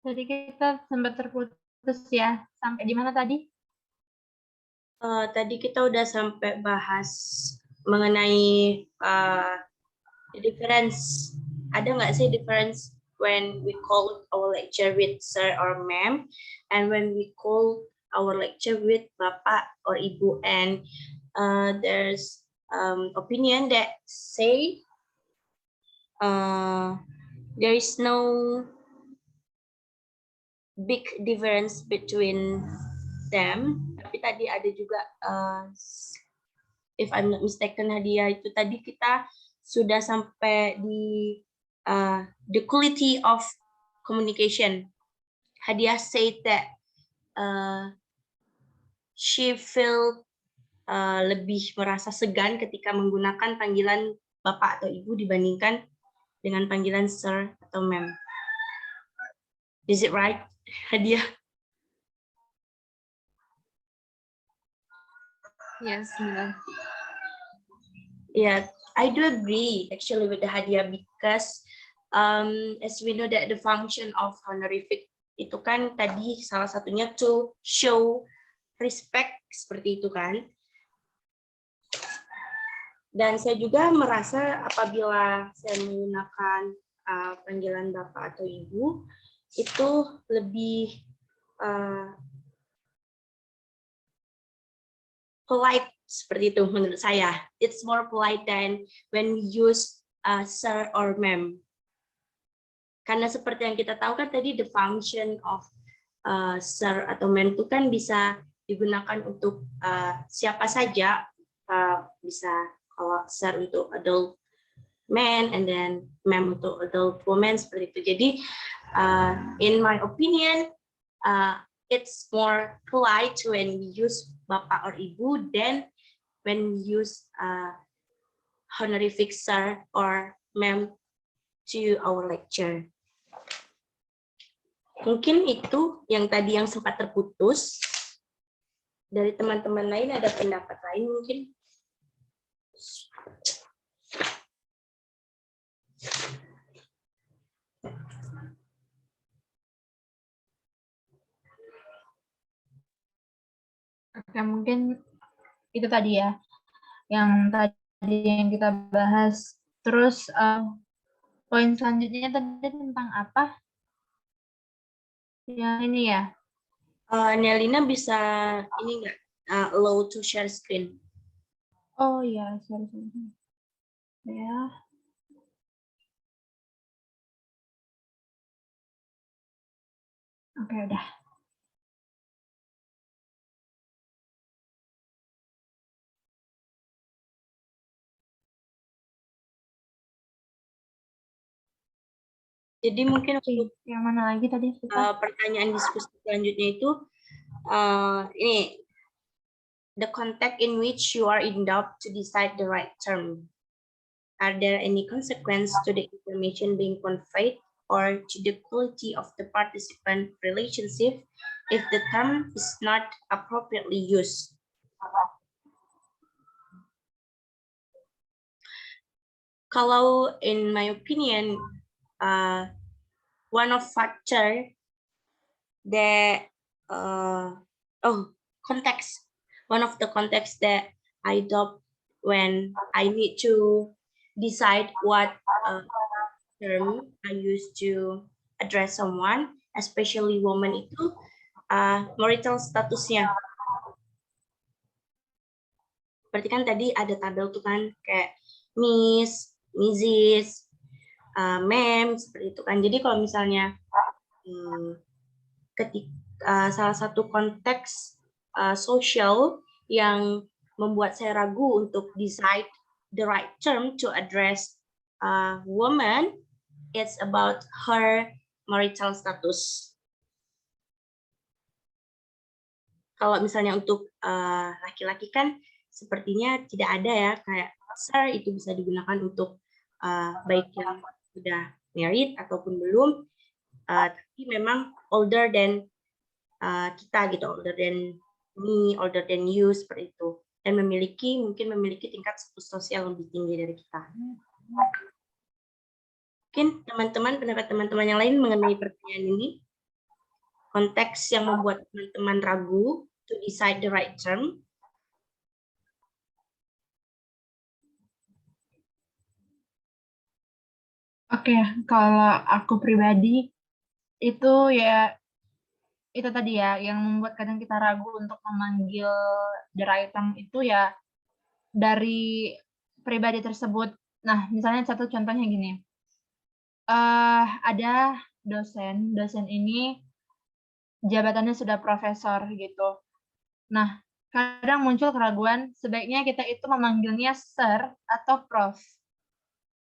Jadi kita sempat terputus ya. Sampai di mana tadi? Tadi kita udah sampai bahas mengenai the difference. Ada nggak sih difference when we call our lecture with sir or ma'am, and when we call our lecture with bapak or ibu, and there's opinion that say there is no big difference between them. Tapi tadi ada juga if I'm not mistaken Hadiah, itu tadi kita sudah sampai di the quality of communication. Hadiah said that she feel lebih merasa segan ketika menggunakan panggilan bapak atau ibu dibandingkan dengan panggilan sir atau ma'am. Is it right, Hadiah? Yes, benar. Yeah, I do agree actually with the Hadiah because as we know that the function of honorific itu kan tadi salah satunya to show respect seperti itu kan. Dan saya juga merasa apabila saya menggunakan panggilan bapak atau ibu itu lebih polite seperti itu menurut saya. It's more polite than when we use sir or ma'am. Karena seperti yang kita tahu kan tadi the function of sir atau ma'am itu kan bisa digunakan untuk siapa saja. Bisa kalau sir untuk adult man and then ma'am untuk adult woman seperti itu. Jadi in my opinion it's more polite when we use bapak or ibu than when we use honorific sir or ma'am to our lecture. Mungkin itu yang tadi yang sempat terputus. Dari teman-teman lain ada pendapat lain mungkin? Oke, mungkin itu tadi ya. Yang tadi yang kita bahas. Terus poin selanjutnya tadi tentang apa? Yang ini ya. Nelina bisa ini nggak allow to share screen? Oh iya, sorry. Ya. Oke, udah. Jadi mungkin untuk yang mana lagi tadi? Pertanyaan diskusi selanjutnya itu ini the context in which you are in doubt to decide the right term. Are there any consequence to the information being conveyed or to the quality of the participant relationship if the term is not appropriately used? Kalau in my opinion, one of factor that context, one of the context that I adopt when I need to decide what term I use to address someone, especially woman itu marital statusnya. Berarti kan tadi ada tabel tuh kan kayak Miss, Mrs, Ma'am seperti itu kan. Jadi kalau misalnya ketika salah satu konteks sosial yang membuat saya ragu untuk decide the right term to address woman, it's about her marital status. Kalau misalnya untuk laki-laki kan sepertinya tidak ada ya, kayak sir itu bisa digunakan untuk baik yang sudah married ataupun belum, tapi memang older than kita gitu, older than me, older than you seperti itu, dan mungkin memiliki tingkat status sosial lebih tinggi dari kita. Mungkin teman-teman pendapat teman-teman yang lain mengenai pertanyaan ini? konteks yang membuat teman-teman ragu to decide the right term? Oke, kalau aku pribadi itu ya itu tadi ya yang membuat kadang kita ragu untuk memanggil the right term itu ya dari pribadi tersebut. Nah, misalnya satu contohnya gini. Ada dosen ini jabatannya sudah profesor gitu. Nah, kadang muncul keraguan sebaiknya kita itu memanggilnya sir atau prof.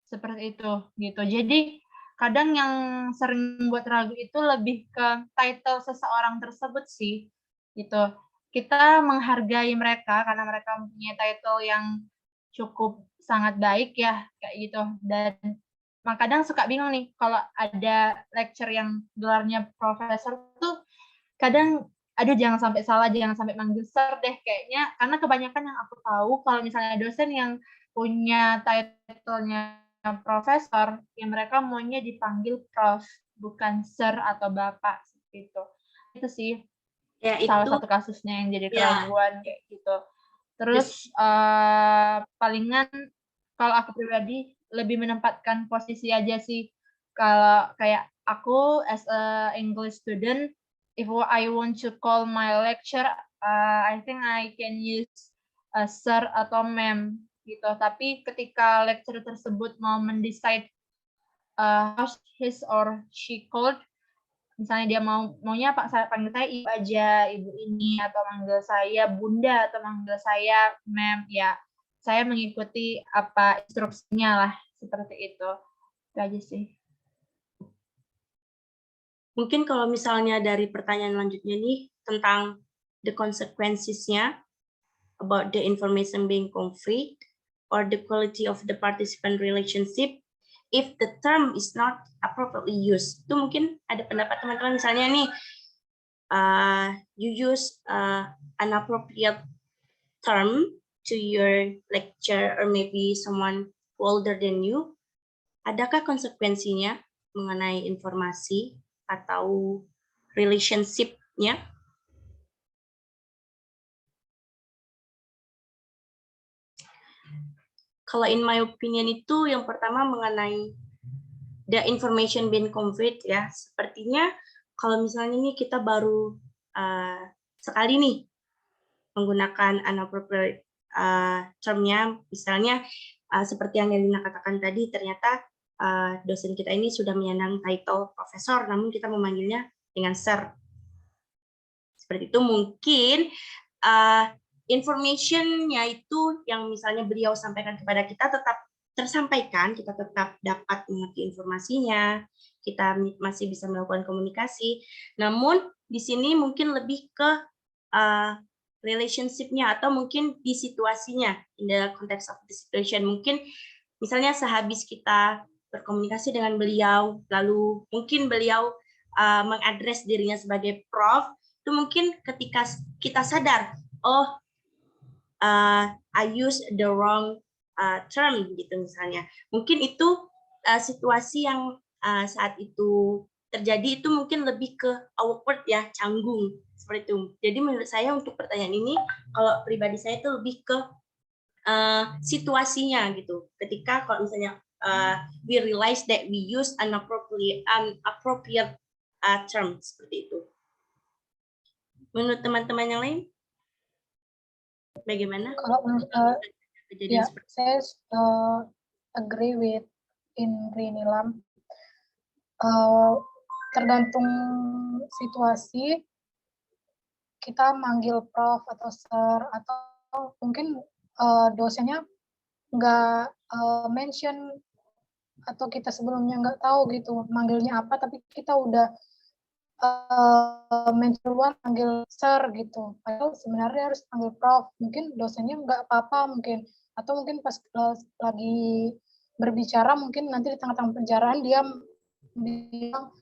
Seperti itu, gitu. Jadi, kadang yang sering buat ragu itu lebih ke title seseorang tersebut sih, gitu. Kita menghargai mereka karena mereka mempunyai title yang cukup sangat baik ya, kayak gitu. Dan kadang suka bingung nih kalau ada lecture yang gelarnya profesor tuh kadang, aduh jangan sampai salah, jangan sampai manggil sir deh kayaknya, karena kebanyakan yang aku tahu kalau misalnya dosen yang punya title-nya profesor, ya mereka maunya dipanggil prof, bukan sir atau bapak, gitu. Itu sih Ya salah itu satu kasusnya yang jadi ya keraguan kayak gitu. this, Terus, palingan kalau aku pribadi lebih menempatkan posisi aja sih. Kalau kayak aku as a English student, if I want to call my lecture, I think I can use sir atau ma'am gitu. Tapi ketika lecturer tersebut mau mendecide how his or she called, misalnya dia maunya saya panggil saya ibu aja, ibu ini, atau manggil saya bunda, atau manggil saya ma'am, ya saya mengikuti apa instruksinya lah, seperti itu. Itu aja sih. mungkin kalau misalnya dari pertanyaan lanjutnya nih tentang the consequences-nya about the information being conveyed or the quality of the participant relationship if the term is not appropriately used. Itu mungkin ada pendapat teman-teman misalnya nih you use an appropriate term to your lecture or maybe someone older than you. Adakah konsekuensinya mengenai informasi atau relationship-nya? Kalau in my opinion itu yang pertama mengenai the information being conveyed ya, sepertinya kalau misalnya nih kita baru sekali nih menggunakan inappropriate term-nya, misalnya seperti yang Elina katakan tadi, ternyata dosen kita ini sudah menyandang title profesor, namun kita memanggilnya dengan sir. Seperti itu mungkin information-nya itu yang misalnya beliau sampaikan kepada kita tetap tersampaikan, kita tetap dapat mengerti informasinya, kita masih bisa melakukan komunikasi. Namun di sini mungkin lebih ke relationship-nya atau mungkin di situasinya, in the context of the situation. Mungkin misalnya sehabis kita berkomunikasi dengan beliau, lalu mungkin beliau mengadres dirinya sebagai prof, itu mungkin ketika kita sadar, oh I use the wrong term gitu misalnya. Mungkin itu situasi yang saat itu terjadi itu mungkin lebih ke awkward ya, canggung seperti itu. Jadi menurut saya untuk pertanyaan ini, kalau pribadi saya itu lebih ke situasinya gitu. Ketika kalau misalnya we realize that we use an appropriate term seperti itu. Menurut teman-teman yang lain, bagaimana? Kalau ya, saya agree with Indri Nilam. Tergantung situasi, kita manggil prof atau sir atau mungkin dosennya nggak mention atau kita sebelumnya nggak tahu gitu manggilnya apa, tapi kita udah mencoba panggil sir gitu. Padahal sebenarnya harus panggil prof. Mungkin dosennya nggak apa-apa mungkin. Atau mungkin pas lagi berbicara mungkin nanti di tengah-tengah pembicaraan dia bilang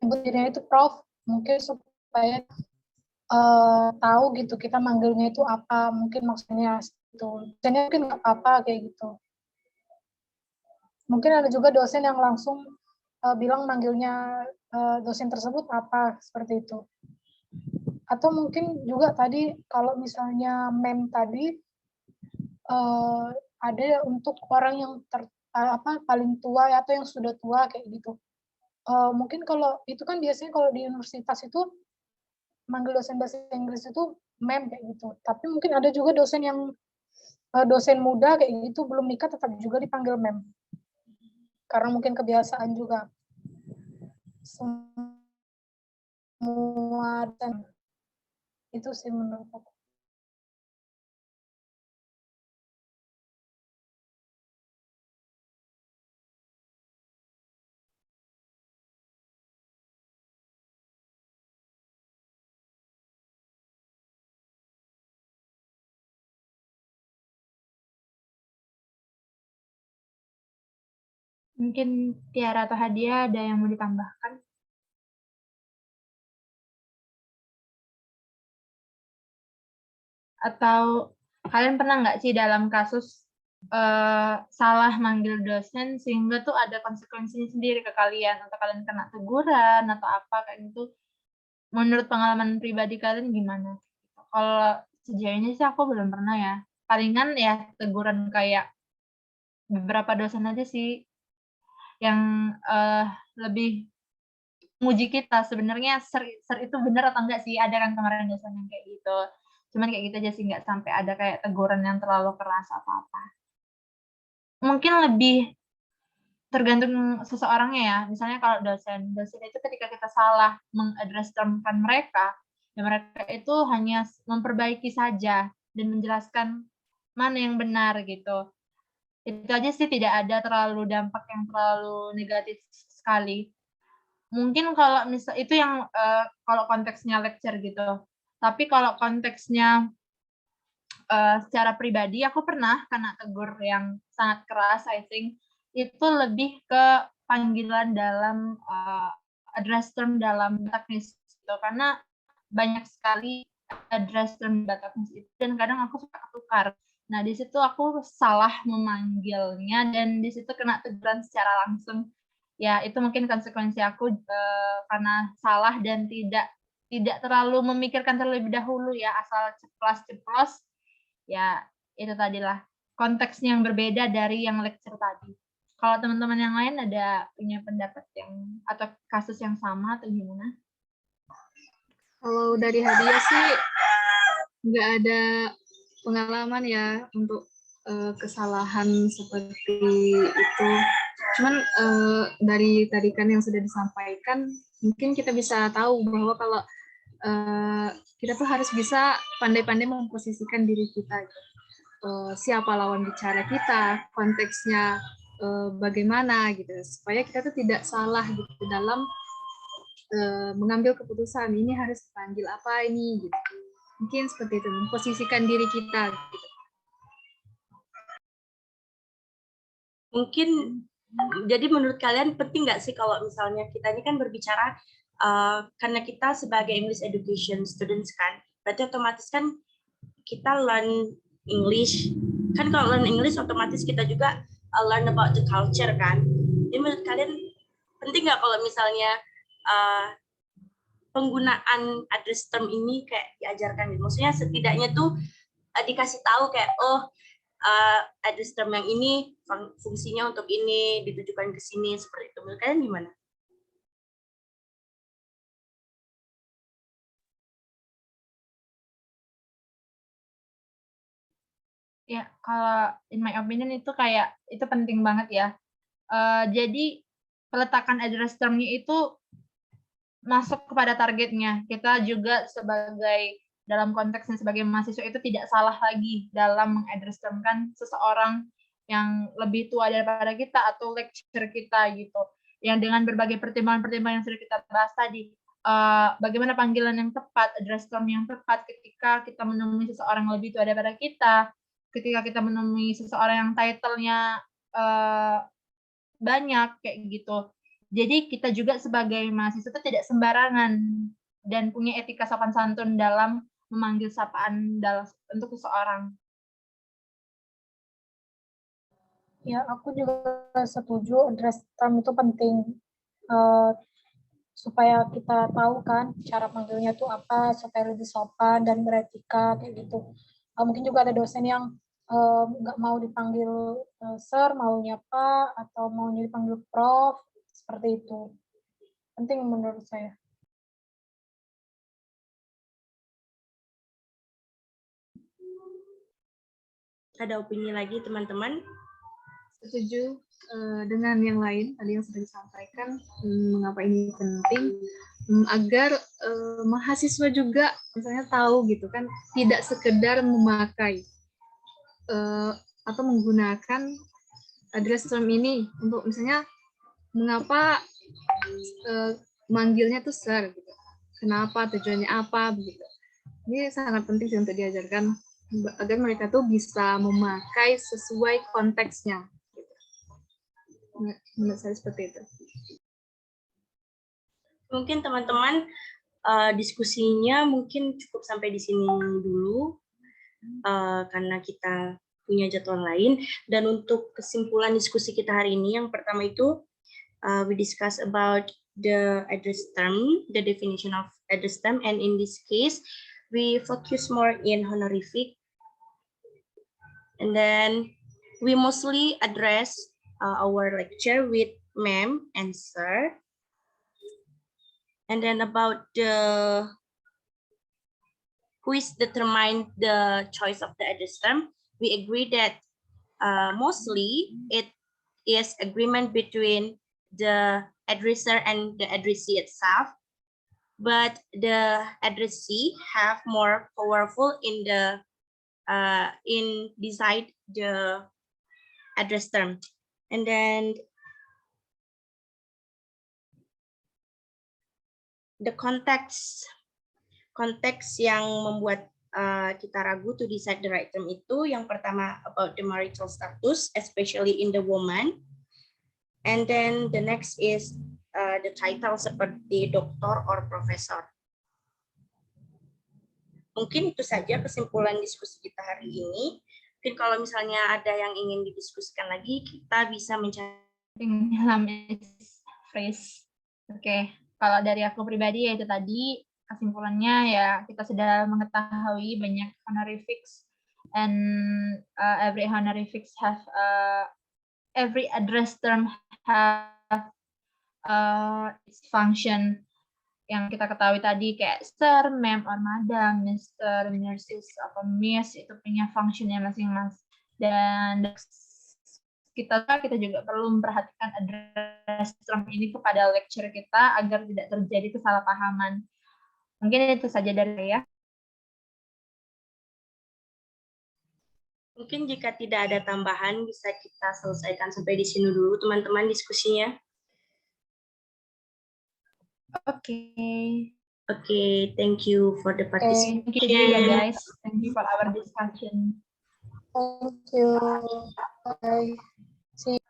dirinya itu prof. Mungkin supaya tahu gitu kita manggilnya itu apa. Mungkin maksudnya itu. Dosennya mungkin nggak apa-apa kayak gitu. Mungkin ada juga dosen yang langsung bilang manggilnya dosen tersebut apa, seperti itu. Atau mungkin juga tadi kalau misalnya mem tadi ada untuk orang yang paling tua atau yang sudah tua kayak gitu. Mungkin kalau itu kan biasanya kalau di universitas itu manggil dosen bahasa Inggris itu mem kayak gitu. Tapi mungkin ada juga dosen yang dosen muda kayak gitu belum nikah tetap juga dipanggil mem. Karena mungkin kebiasaan juga. Semua dan itu sih menurut aku. Mungkin Tiara atau Hadiah ada yang mau ditambahkan? Atau kalian pernah nggak sih dalam kasus salah manggil dosen sehingga tuh ada konsekuensinya sendiri ke kalian, atau kalian kena teguran atau apa kayak gitu? Menurut pengalaman pribadi kalian gimana? Kalau sejauh ini sih aku belum pernah ya. Palingan ya teguran kayak beberapa dosen aja sih yang lebih nguji kita sebenarnya ser itu benar atau enggak sih, ada kan kemarin dosen yang kayak gitu. Cuman kayak gitu aja sih, nggak sampai ada kayak teguran yang terlalu keras atau apa. Mungkin lebih tergantung seseorangnya ya. Misalnya kalau dosen itu ketika kita salah mengaddress term-kan mereka, ya mereka itu hanya memperbaiki saja dan menjelaskan mana yang benar gitu. Itu aja sih, tidak ada terlalu dampak yang terlalu negatif sekali. Mungkin kalau misal itu yang kalau konteksnya lecture gitu. Tapi kalau konteksnya secara pribadi aku pernah kena tegur yang sangat keras, I think itu lebih ke panggilan dalam address term dalam teknis gitu, karena banyak sekali address term teknis itu dan kadang aku suka ketukar. Nah, di situ aku salah memanggilnya dan di situ kena teguran secara langsung. Ya, itu mungkin konsekuensi aku karena salah dan tidak terlalu memikirkan terlebih dahulu ya, asal ceplas-ceplos. Ya, itu tadilah konteksnya yang berbeda dari yang lecture tadi. Kalau teman-teman yang lain ada punya pendapat yang atau kasus yang sama atau gimana? Kalau dari Hadiah sih nggak ada pengalaman ya untuk kesalahan seperti itu. Cuman dari tadi kan yang sudah disampaikan, mungkin kita bisa tahu bahwa kalau kita tuh harus bisa pandai-pandai memposisikan diri kita. Siapa lawan bicara kita, konteksnya bagaimana gitu, supaya kita tuh tidak salah gitu dalam mengambil keputusan. Ini harus dipanggil apa ini gitu. Mungkin seperti itu, memposisikan diri kita gitu. Mungkin jadi menurut kalian penting nggak sih kalau misalnya kita ini kan berbicara karena kita sebagai English education students kan, berarti otomatis kan kita learn English, kan kalau learn English otomatis kita juga learn about the culture kan. Jadi menurut kalian penting nggak kalau misalnya penggunaan address term ini kayak diajarkan gitu? Maksudnya setidaknya tuh dikasih tahu kayak address term yang ini fungsinya untuk ini, ditujukan ke sini, seperti itu. Menurut kalian gimana? Ya, kalau in my opinion itu kayak itu penting banget ya. Jadi peletakan address term-nya itu masuk kepada targetnya. Kita juga sebagai dalam konteksnya sebagai mahasiswa itu tidak salah lagi dalam mengaddress term-kan seseorang yang lebih tua daripada kita atau lecturer kita gitu. Yang dengan berbagai pertimbangan-pertimbangan yang sudah kita bahas tadi, bagaimana panggilan yang tepat, address term yang tepat ketika kita menemui seseorang yang lebih tua daripada kita, ketika kita menemui seseorang yang title-nya banyak kayak gitu. Jadi kita juga sebagai mahasiswa itu tidak sembarangan dan punya etika sopan santun dalam memanggil sapaan untuk seseorang. Ya, aku juga setuju address term itu penting. supaya kita tahu kan cara panggilnya tuh apa supaya lebih sopan dan beretika kayak gitu. Mungkin juga ada dosen yang nggak mau dipanggil sir, maunya pak atau maunya dipanggil prof, seperti itu. Penting menurut saya. Ada opini lagi teman-teman? Setuju dengan yang lain tadi yang sudah disampaikan, mengapa ini penting agar mahasiswa juga misalnya tahu gitu kan, tidak sekedar memakai atau menggunakan address term ini untuk misalnya mengapa manggilnya tuh sir gitu. Kenapa, tujuannya apa begitu. Ini sangat penting sih untuk diajarkan agar mereka tuh bisa memakai sesuai konteksnya. Menurut saya seperti itu. Mungkin teman-teman diskusinya mungkin cukup sampai di sini dulu karena kita punya jadwal lain. Dan untuk kesimpulan diskusi kita hari ini, yang pertama itu we discuss about the address term, the definition of address term, and in this case we focus more in honorific, and then we mostly address our lecture with ma'am and sir. And then about the who is determine the choice of the address term, we agree that mostly it is agreement between the addresser and the addressee itself, but the addressee have more powerful in the in decide the address term. And then the konteks yang membuat kita ragu to decide the right term itu, yang pertama about the marital status, especially in the woman, and then the next is the title seperti doktor or profesor. Mungkin itu saja kesimpulan diskusi kita hari ini. Mungkin kalau misalnya ada yang ingin didiskusikan lagi, kita bisa mencari dalam phrase. Oke, kalau dari aku pribadi yaitu tadi kesimpulannya ya kita sudah mengetahui banyak honorifics, and every honorifics have every address term have its function yang kita ketahui tadi kayak sir, ma'am, or madam, Mr., Mrs. atau Miss itu punya functionnya masing-masing. Dan kita juga perlu memperhatikan address term ini kepada lecture kita agar tidak terjadi kesalahpahaman. Mungkin itu saja dari saya. Mungkin jika tidak ada tambahan, bisa kita selesaikan sampai di sini dulu, teman-teman, diskusinya. Oke. Oke, thank you for the participation. Thank you juga, guys. Thank you for our discussion. Thank you. Bye. See you.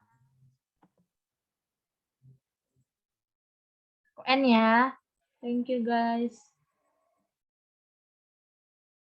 UN ya. Thank you, guys.